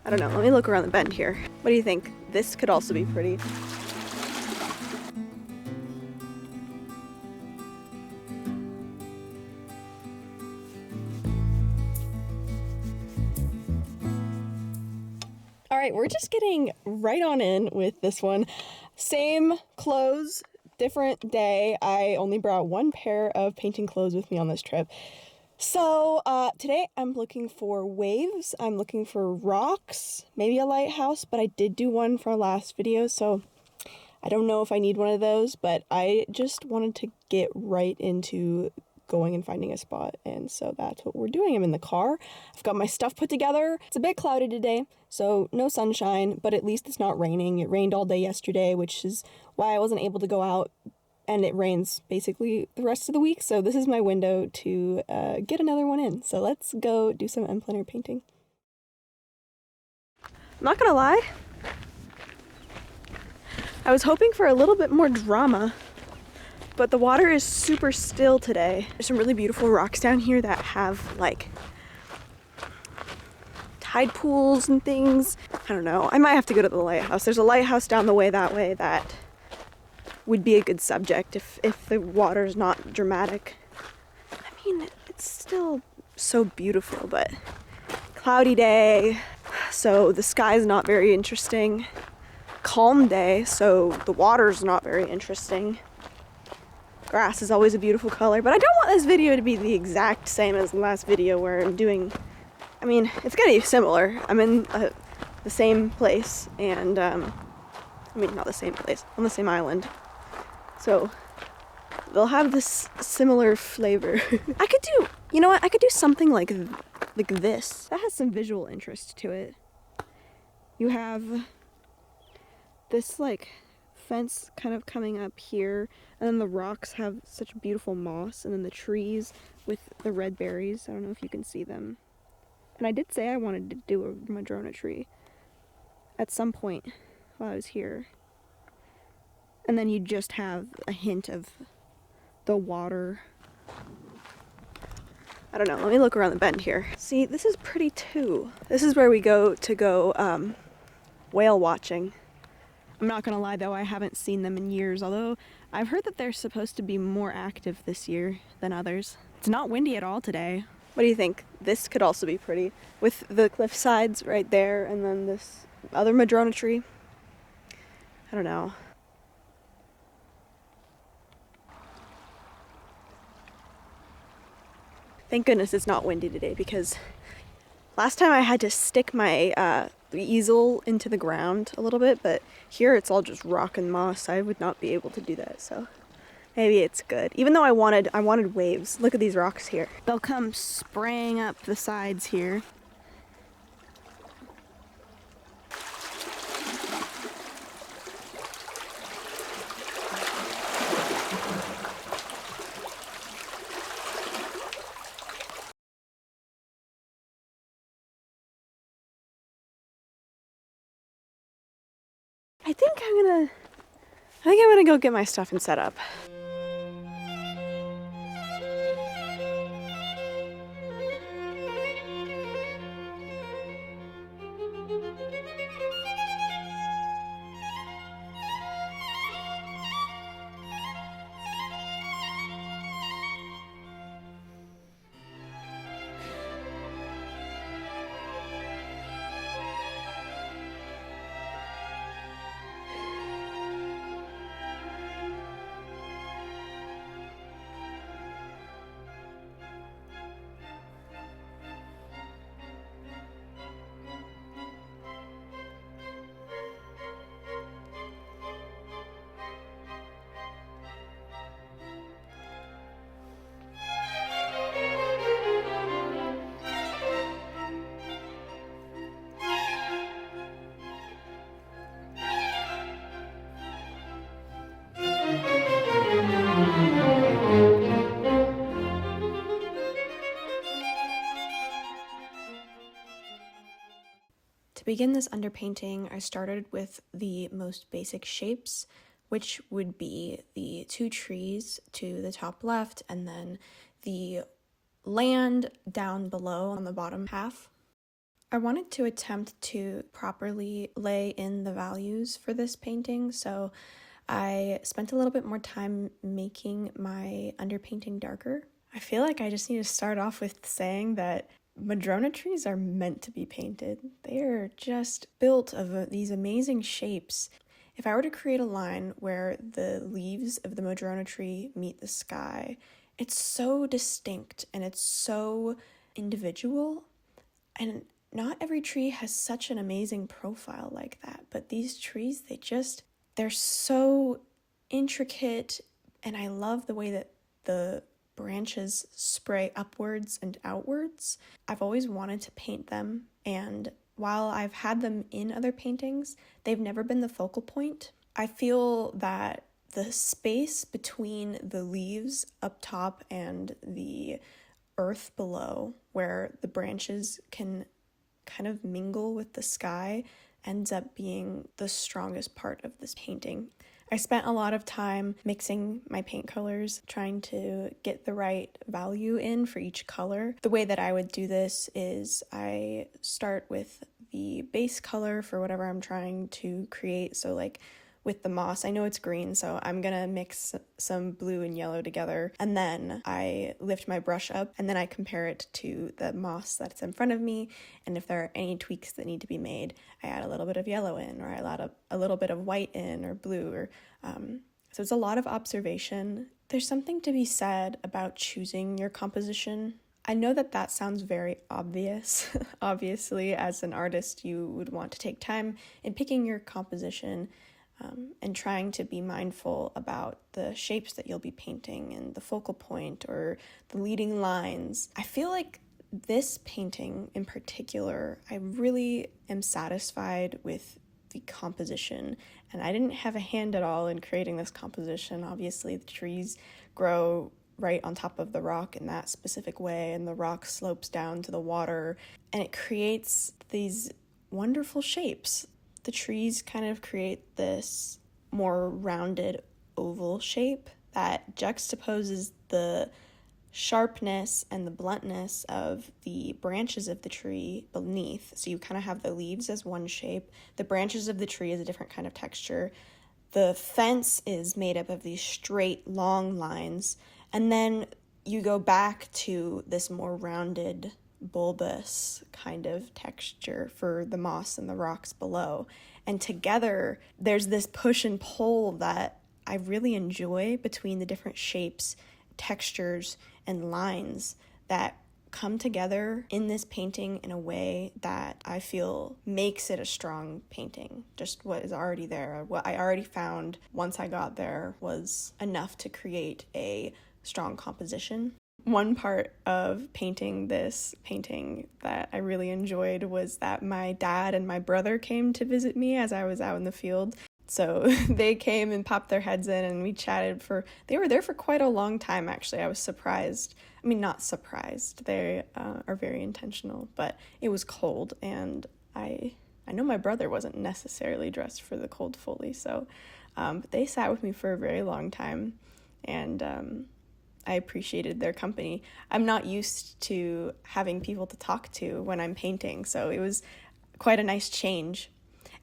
I don't know, let me look around the bend here. What do you think? This could also be pretty. All right, we're just getting right on in with this one. Same clothes, different day. I only brought one pair of painting clothes with me on this trip. So today I'm looking for waves, I'm looking for rocks, maybe a lighthouse, but I did do one for our last video, so I don't know if I need one of those, but I just wanted to get right into going and finding a spot, and so that's what we're doing. I'm in the car, I've got my stuff put together. It's a bit cloudy today, so no sunshine, but at least it's not raining. It rained all day yesterday, which is why I wasn't able to go out, and it rains basically the rest of the week, so this is my window to get another one in. So let's go do some plein painting. I'm not gonna lie, I was hoping for a little bit more drama, but the water is super still today. There's some really beautiful rocks down here that have like tide pools and things. I don't know, I might have to go to the lighthouse. There's a lighthouse down the way that would be a good subject if the water's not dramatic. I mean, it's still so beautiful, but cloudy day, so the sky's not very interesting. Calm day, so the water's not very interesting. Grass is always a beautiful color, but I don't want this video to be the exact same as the last video where I'm doing, I mean, it's gonna be similar. I'm in the same place, and I mean, not the same place, on the same island. So they'll have this similar flavor. I could do, you know what? I could do something like this. That has some visual interest to it. You have this like fence kind of coming up here, and then the rocks have such beautiful moss, and then the trees with the red berries. I don't know if you can see them. And I did say I wanted to do a madrona tree at some point while I was here. And then you just have a hint of the water. I don't know, let me look around the bend here. See, this is pretty too. This is where we go whale watching. I'm not gonna lie though, I haven't seen them in years, although I've heard that they're supposed to be more active this year than others. It's not windy at all today. What do you think? This could also be pretty, with the cliff sides right there, and then this other madrona tree. I don't know. Thank goodness it's not windy today, because last time I had to stick my easel into the ground a little bit, but here it's all just rock and moss. I would not be able to do that, so maybe it's good. Even though I wanted waves. Look at these rocks here. They'll come spraying up the sides here. I think I'm gonna go get my stuff and set up. To begin this underpainting, I started with the most basic shapes, which would be the two trees to the top left and then the land down below on the bottom half. I wanted to attempt to properly lay in the values for this painting, so I spent a little bit more time making my underpainting darker. I feel like I just need to start off with saying that madrona trees are meant to be painted. They are just built of these amazing shapes. If I were to create a line where the leaves of the madrona tree meet the sky, it's so distinct and it's so individual, and not every tree has such an amazing profile like that, but these trees, they're so intricate, and I love the way that the branches spray upwards and outwards. I've always wanted to paint them, and while I've had them in other paintings, they've never been the focal point. I feel that the space between the leaves up top and the earth below, where the branches can kind of mingle with the sky, ends up being the strongest part of this painting. I spent a lot of time mixing my paint colors, trying to get the right value in for each color. The way that I would do this is I start with the base color for whatever I'm trying to create. So like with the moss, I know it's green, so I'm gonna mix some blue and yellow together, and then I lift my brush up and then I compare it to the moss that's in front of me, and if there are any tweaks that need to be made, I add a little bit of yellow in, or I add a little bit of white in, or blue, or so it's a lot of observation. There's something to be said about choosing your composition. I know that sounds very obvious. Obviously, as an artist, you would want to take time in picking your composition, and trying to be mindful about the shapes that you'll be painting and the focal point or the leading lines. I feel like this painting in particular, I really am satisfied with the composition, and I didn't have a hand at all in creating this composition. Obviously, the trees grow right on top of the rock in that specific way, and the rock slopes down to the water, and it creates these wonderful shapes. The trees kind of create this more rounded oval shape that juxtaposes the sharpness and the bluntness of the branches of the tree beneath. So you kind of have the leaves as one shape, the branches of the tree is a different kind of texture, the fence is made up of these straight, long lines, and then you go back to this more rounded, bulbous kind of texture for the moss and the rocks below. And together, there's this push and pull that I really enjoy between the different shapes, textures, and lines that come together in this painting in a way that I feel makes it a strong painting. Just what is already there, what I already found once I got there was enough to create a strong composition. One part of painting this painting that I really enjoyed was that my dad and my brother came to visit me as I was out in the field. So they came and popped their heads in, and we chatted they were there for quite a long time, actually. I was surprised. I mean, not surprised. They are very intentional, but it was cold, and I know my brother wasn't necessarily dressed for the cold fully, so but they sat with me for a very long time, and I appreciated their company. I'm not used to having people to talk to when I'm painting, so it was quite a nice change.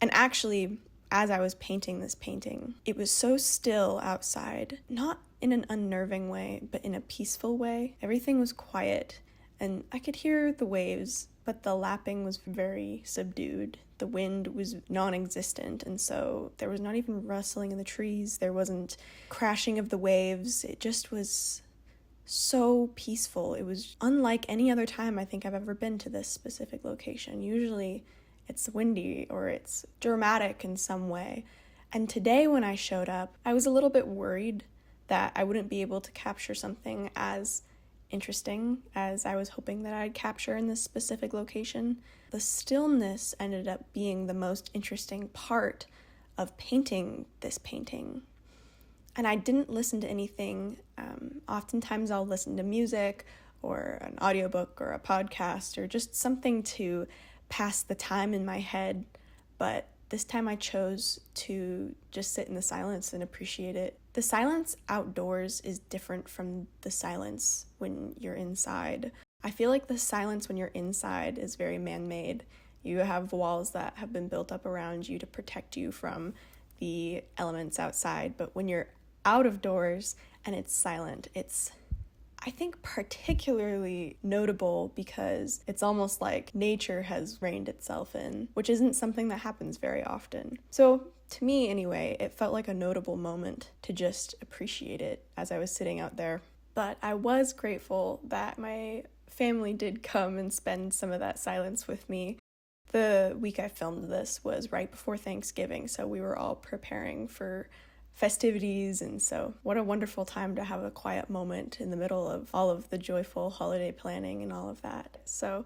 And actually, as I was painting this painting, it was so still outside, not in an unnerving way, but in a peaceful way. Everything was quiet, and I could hear the waves, but the lapping was very subdued. The wind was non-existent, and so there was not even rustling in the trees. There wasn't crashing of the waves. It just was so peaceful. It was unlike any other time I think I've ever been to this specific location. Usually it's windy or it's dramatic in some way. And today when I showed up, I was a little bit worried that I wouldn't be able to capture something as interesting as I was hoping that I'd capture in this specific location. The stillness ended up being the most interesting part of painting this painting. And I didn't listen to anything. Oftentimes I'll listen to music or an audiobook or a podcast or just something to pass the time in my head. But this time I chose to just sit in the silence and appreciate it. The silence outdoors is different from the silence when you're inside. I feel like the silence when you're inside is very man-made. You have walls that have been built up around you to protect you from the elements outside, but when you're out of doors and it's silent, it's, I think, particularly notable because it's almost like nature has reined itself in, which isn't something that happens very often. So to me anyway, it felt like a notable moment to just appreciate it as I was sitting out there. But I was grateful that my family did come and spend some of that silence with me. The week I filmed this was right before Thanksgiving, so we were all preparing for festivities, and so what a wonderful time to have a quiet moment in the middle of all of the joyful holiday planning and all of that. So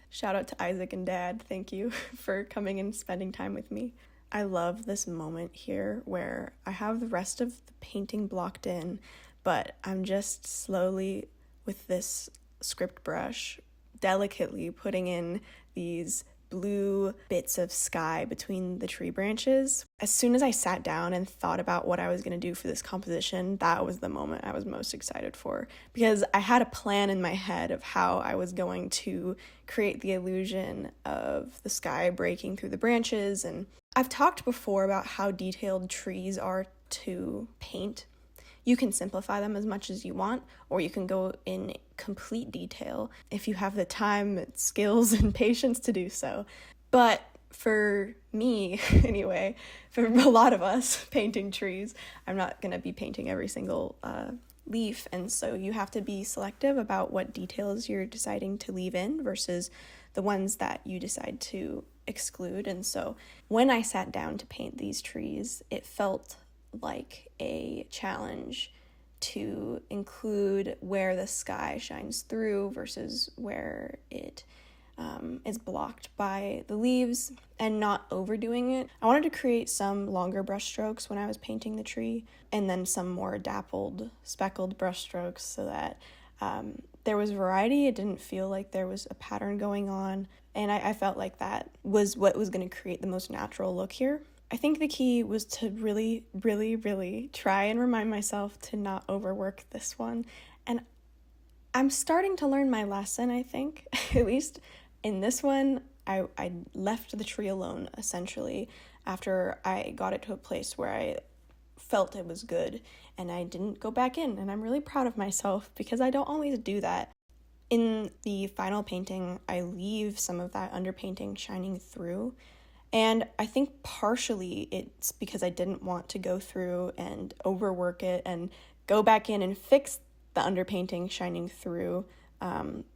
shout out to Isaac and Dad. Thank you for coming and spending time with me. I love this moment here where I have the rest of the painting blocked in, but I'm just slowly, with this script brush, delicately putting in these blue bits of sky between the tree branches. As soon as I sat down and thought about what I was going to do for this composition, that was the moment I was most excited for, because I had a plan in my head of how I was going to create the illusion of the sky breaking through the branches. And I've talked before about how detailed trees are to paint. You can simplify them as much as you want, or you can go in complete detail if you have the time, skills, and patience to do so. But for me, anyway, for a lot of us painting trees, I'm not going to be painting every single leaf, and so you have to be selective about what details you're deciding to leave in versus the ones that you decide to exclude. And so when I sat down to paint these trees, it felt like a challenge to include where the sky shines through versus where it is blocked by the leaves, and not overdoing it. I wanted to create some longer brush strokes when I was painting the tree, and then some more dappled, speckled brush strokes so that there was variety. It didn't feel like there was a pattern going on, and I felt like that was what was going to create the most natural look here. I think the key was to really, really, really try and remind myself to not overwork this one. And I'm starting to learn my lesson, I think. At least in this one, I left the tree alone, essentially, after I got it to a place where I felt it was good, and I didn't go back in. And I'm really proud of myself because I don't always do that. In the final painting, I leave some of that underpainting shining through. And I think partially it's because I didn't want to go through and overwork it and go back in and fix the underpainting shining through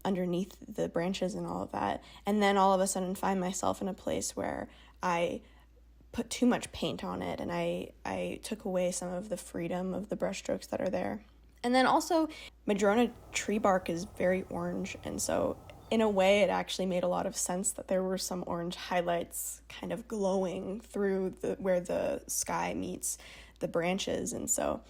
underneath the branches and all of that. And then all of a sudden find myself in a place where I put too much paint on it, and I took away some of the freedom of the brushstrokes that are there. And then also, Madrona tree bark is very orange, and so in a way, it actually made a lot of sense that there were some orange highlights kind of glowing through where the sky meets the branches, and so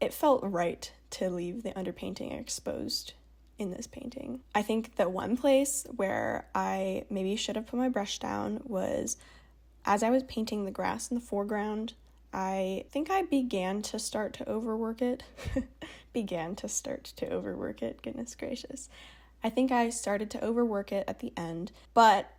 it felt right to leave the underpainting exposed in this painting. I think that one place where I maybe should have put my brush down was as I was painting the grass in the foreground. I think I began to start to overwork it. Goodness gracious. I think I started to overwork it at the end, but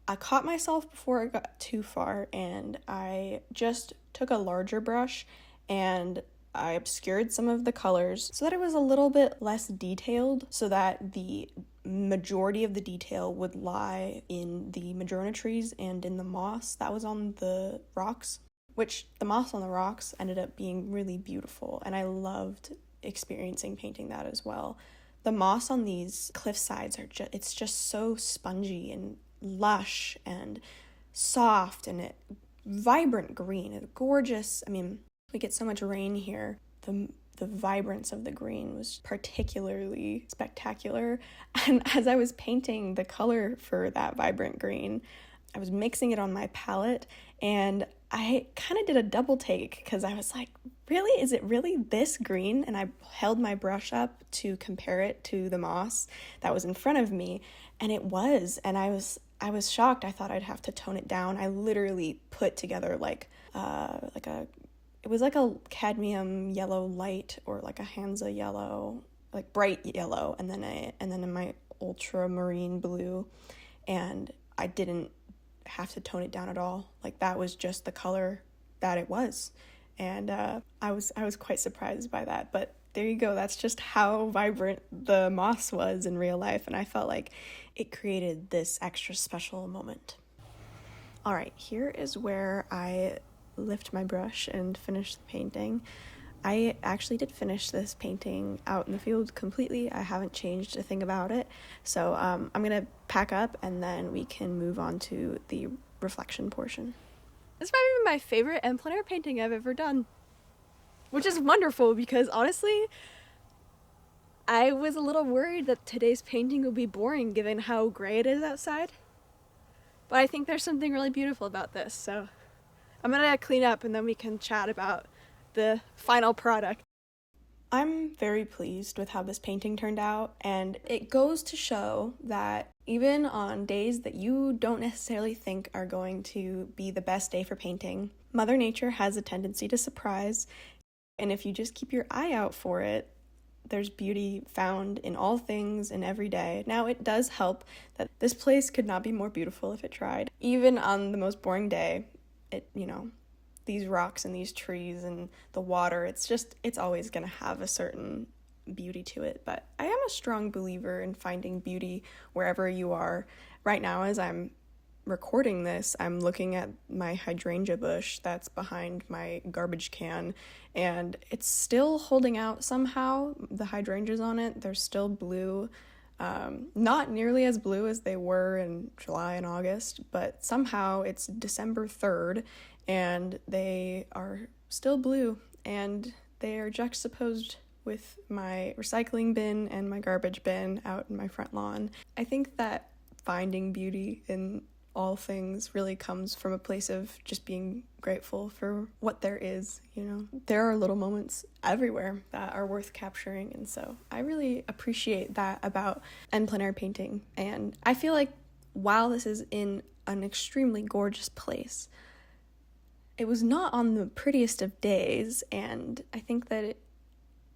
I caught myself before it got too far, and I just took a larger brush and I obscured some of the colors so that it was a little bit less detailed, so that the majority of the detail would lie in the madrona trees and in the moss that was on the rocks, which the moss on the rocks ended up being really beautiful, and I loved experiencing painting that as well. The moss on these cliff sides it's just so spongy and lush and soft and vibrant green. It's gorgeous. I mean, we get so much rain here. The vibrance of the green was particularly spectacular. And as I was painting the color for that vibrant green, I was mixing it on my palette, and I kind of did a double take because I was like, really? Is it really this green? And I held my brush up to compare it to the moss that was in front of me, and it was. And I was shocked. I thought I'd have to tone it down. I literally put together it was like a cadmium yellow light, or like a Hansa yellow, like bright yellow, and then in my ultramarine blue, and I didn't have to tone it down at all. Like, that was just the color that it was, and I was quite surprised by that. But there you go, that's just how vibrant the moss was in real life, and I felt like it created this extra special moment. All right, here is where I lift my brush and finish the painting. I actually did finish this painting out in the field completely. I haven't changed a thing about it. So I'm gonna pack up and then we can move on to the reflection portion. This might be my favorite en plein air painting I've ever done, which is wonderful because honestly, I was a little worried that today's painting would be boring given how gray it is outside. But I think there's something really beautiful about this, so I'm gonna clean up and then we can chat about the final product. I'm very pleased with how this painting turned out, and it goes to show that even on days that you don't necessarily think are going to be the best day for painting, Mother Nature has a tendency to surprise, and if you just keep your eye out for it, there's beauty found in all things and every day. Now, it does help that this place could not be more beautiful if it tried. Even on the most boring day, these rocks and these trees and the water, it's always going to have a certain beauty to it. But I am a strong believer in finding beauty wherever you are. Right now, as I'm recording this, I'm looking at my hydrangea bush that's behind my garbage can, and it's still holding out somehow. The hydrangeas on it, they're still blue. Not nearly as blue as they were in July and August, but somehow it's December 3rd and they are still blue, and they are juxtaposed with my recycling bin and my garbage bin out in my front lawn. I think that finding beauty in all things really comes from a place of just being grateful for what there is, There are little moments everywhere that are worth capturing, and so I really appreciate that about en plein air painting. And I feel like while this is in an extremely gorgeous place, it was not on the prettiest of days, and I think that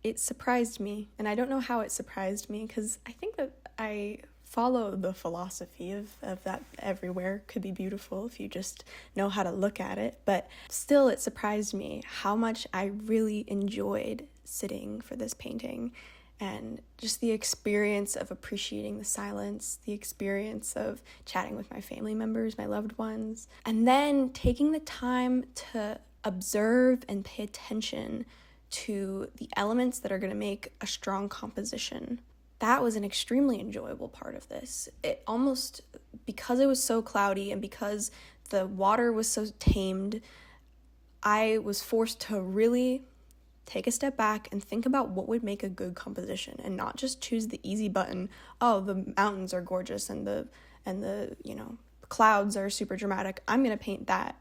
it surprised me, and I don't know how it surprised me, because I think that I follow the philosophy of that everywhere could be beautiful if you just know how to look at it. But still, it surprised me how much I really enjoyed sitting for this painting, and just the experience of appreciating the silence, the experience of chatting with my family members, my loved ones, and then taking the time to observe and pay attention to the elements that are going to make a strong composition. That was an extremely enjoyable part of this. It almost, because it was so cloudy and because the water was so tamed, I was forced to really take a step back and think about what would make a good composition, and not just choose the easy button. Oh, the mountains are gorgeous and the clouds are super dramatic, I'm gonna paint that.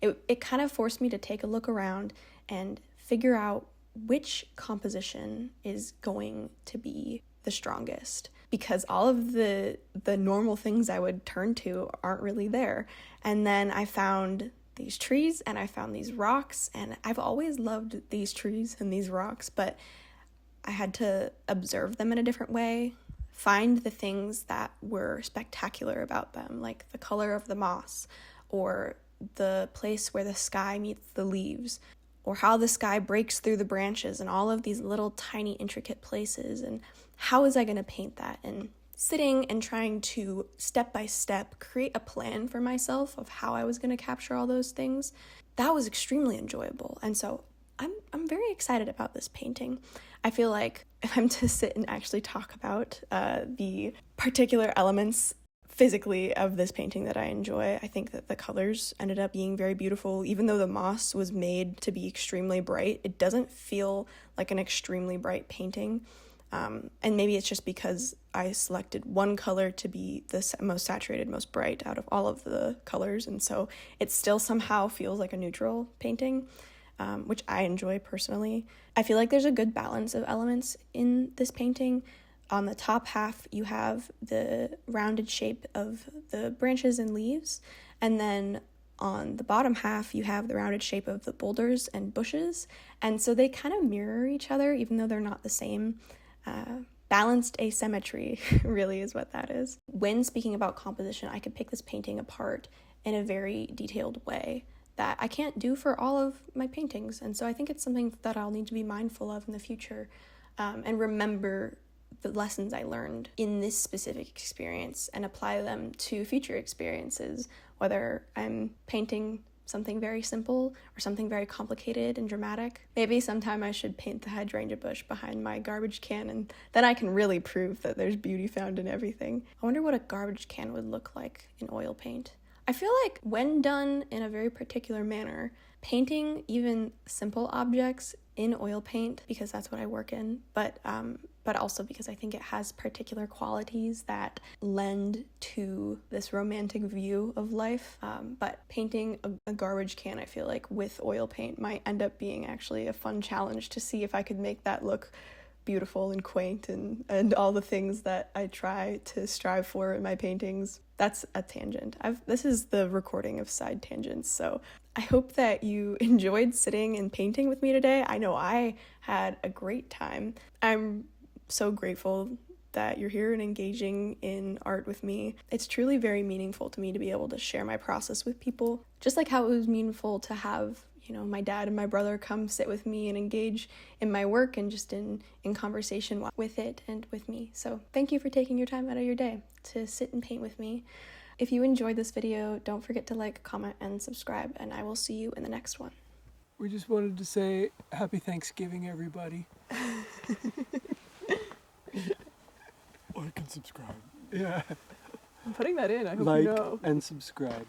It kind of forced me to take a look around and figure out which composition is going to be the strongest, because all of the normal things I would turn to aren't really there. And then I found these trees and I found these rocks, and I've always loved these trees and these rocks, but I had to observe them in a different way, find the things that were spectacular about them, like the color of the moss, or the place where the sky meets the leaves, or how the sky breaks through the branches, and all of these little tiny intricate places, and how was I going to paint that? And sitting and trying to step by step create a plan for myself of how I was going to capture all those things, that was extremely enjoyable. And so I'm very excited about this painting. I feel like if I'm to sit and actually talk about the particular elements physically of this painting that I enjoy, I think that the colors ended up being very beautiful. Even though the moss was made to be extremely bright, it doesn't feel like an extremely bright painting. And maybe it's just because I selected one color to be the most saturated, most bright out of all of the colors, and so it still somehow feels like a neutral painting, which I enjoy personally. I feel like there's a good balance of elements in this painting. On the top half, you have the rounded shape of the branches and leaves, and then on the bottom half, you have the rounded shape of the boulders and bushes, and so they kind of mirror each other, even though they're not the same. Balanced asymmetry really is what that is. When speaking about composition, I could pick this painting apart in a very detailed way that I can't do for all of my paintings. And so I think it's something that I'll need to be mindful of in the future, and remember the lessons I learned in this specific experience and apply them to future experiences, whether I'm painting something very simple or something very complicated and dramatic. Maybe sometime I should paint the hydrangea bush behind my garbage can, and then I can really prove that there's beauty found in everything. I wonder what a garbage can would look like in oil paint. I feel like when done in a very particular manner, painting even simple objects in oil paint, because that's what I work in, but also because I think it has particular qualities that lend to this romantic view of life. But painting a garbage can, I feel like, with oil paint might end up being actually a fun challenge to see if I could make that look beautiful and quaint and all the things that I try to strive for in my paintings. That's a tangent. This is the recording of side tangents, so I hope that you enjoyed sitting and painting with me today. I know I had a great time. I'm so grateful that you're here and engaging in art with me. It's truly very meaningful to me to be able to share my process with people, just like how it was meaningful to have, my dad and my brother come sit with me and engage in my work and just in conversation with it and with me. So thank you for taking your time out of your day to sit and paint with me. If you enjoyed this video, don't forget to like, comment, and subscribe, and I will see you in the next one. We just wanted to say Happy Thanksgiving, everybody. Or you can subscribe. Yeah. I'm putting that in, I hope Like you know. and subscribe.